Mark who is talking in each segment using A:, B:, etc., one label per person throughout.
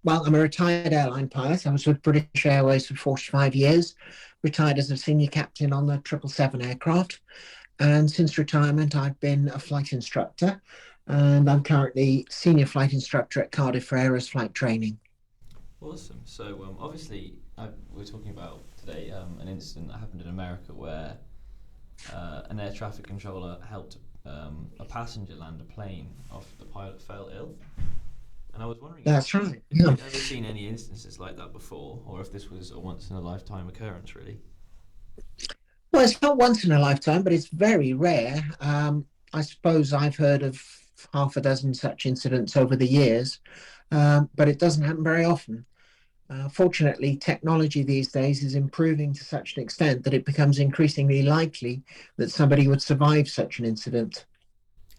A: Well, I'm a retired airline pilot. I was with British Airways for 45 years, retired as a senior captain on the 777 aircraft. And since retirement, I've been a flight instructor. And I'm currently senior flight instructor at Cardiff Air as flight training.
B: Awesome. So, obviously, we're talking about today an incident that happened in America where an air traffic controller helped a passenger land a plane after the pilot fell ill. And I was wondering
A: That's right.
B: if
A: Yeah.
B: you'd ever seen any instances like that before, or if this was a once in a lifetime occurrence, really.
A: Well, it's not once in a lifetime, but it's very rare. I suppose I've heard of half a dozen such incidents over the years, but it doesn't happen very often. Fortunately, technology these days is improving to such an extent that it becomes increasingly likely that somebody would survive such an incident.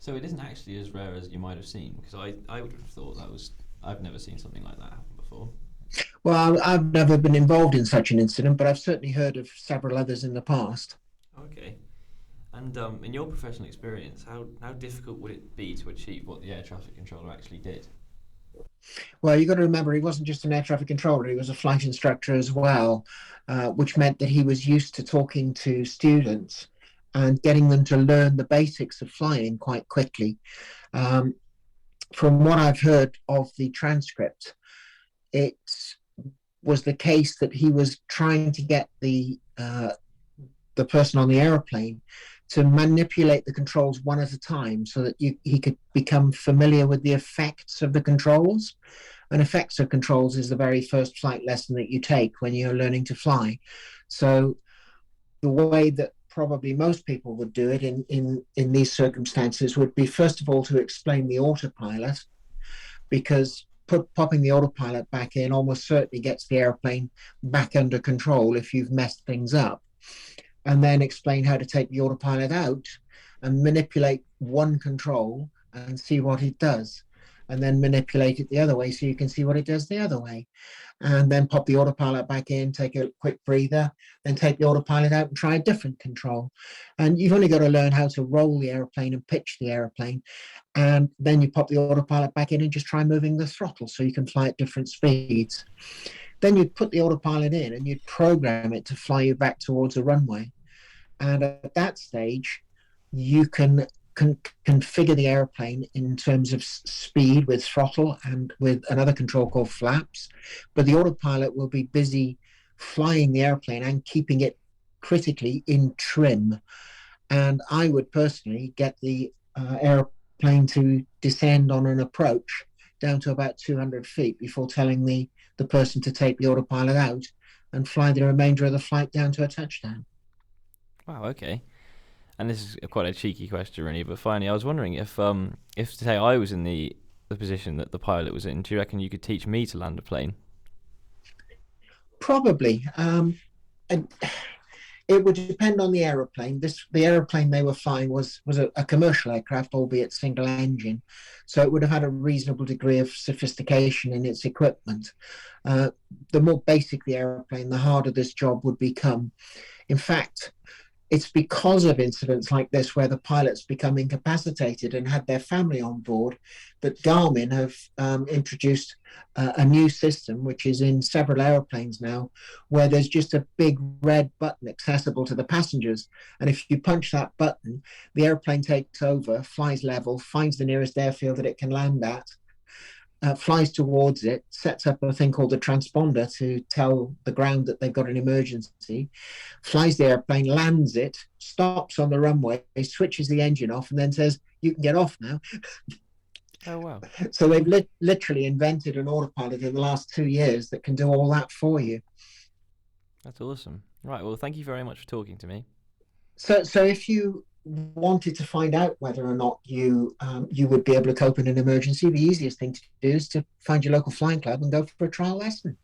B: So it isn't actually as rare as you might have seen, because I would have thought that was. I've never seen something like that happen before.
A: Well, I've never been involved in such an incident, but I've certainly heard of several others in the past.
B: Okay. And in your professional experience, how difficult would it be to achieve what the air traffic controller actually did?
A: Well, you've got to remember he wasn't just an air traffic controller, he was a flight instructor as well, which meant that he was used to talking to students and getting them to learn the basics of flying quite quickly. Um, from what I've heard of the transcript, it was the case that he was trying to get the person on the aeroplane to manipulate the controls one at a time so that he could become familiar with the effects of the controls. And effects of controls is the very first flight lesson that you take when you're learning to fly. So the way that probably most people would do it in these circumstances would be first of all to explain the autopilot, because popping the autopilot back in almost certainly gets the airplane back under control if you've messed things up, and then explain how to take the autopilot out and manipulate one control and see what it does. And then manipulate it the other way so you can see what it does the other way. And then pop the autopilot back in, take a quick breather, then take the autopilot out and try a different control. And you've only got to learn how to roll the airplane and pitch the airplane. And then you pop the autopilot back in and just try moving the throttle so you can fly at different speeds. Then you'd put the autopilot in and you'd program it to fly you back towards a runway. And at that stage, you can configure the airplane in terms of speed with throttle and with another control called flaps. But the autopilot will be busy flying the airplane and keeping it critically in trim. And I would personally get the airplane to descend on an approach down to about 200 feet before telling the person to take the autopilot out and fly the remainder of the flight down to a touchdown.
B: Wow. Okay. And this is quite a cheeky question, really. But finally, I was wondering if say I was in the position that the pilot was in, do you reckon you could teach me to land a plane?
A: Probably. And it would depend on the aeroplane. The aeroplane they were flying was a commercial aircraft, albeit single engine, so it would have had a reasonable degree of sophistication in its equipment. Uh, the more basic the aeroplane, the harder this job would become. In fact, it's because of incidents like this where the pilots become incapacitated and had their family on board that Garmin have introduced a new system, which is in several airplanes now, where there's just a big red button accessible to the passengers. And if you punch that button, the airplane takes over, flies level, finds the nearest airfield that it can land at, flies towards it, sets up a thing called a transponder to tell the ground that they've got an emergency, flies the airplane, lands it, stops on the runway, switches the engine off, and then says, "You can get off now."
B: Oh wow,
A: So they've literally invented an autopilot in the last 2 years that can do all that for you.
B: that's awesome. Right. Well, thank you very much for talking to me.
A: So if you wanted to find out whether or not you would be able to cope in an emergency, the easiest thing to do is to find your local flying club and go for a trial lesson.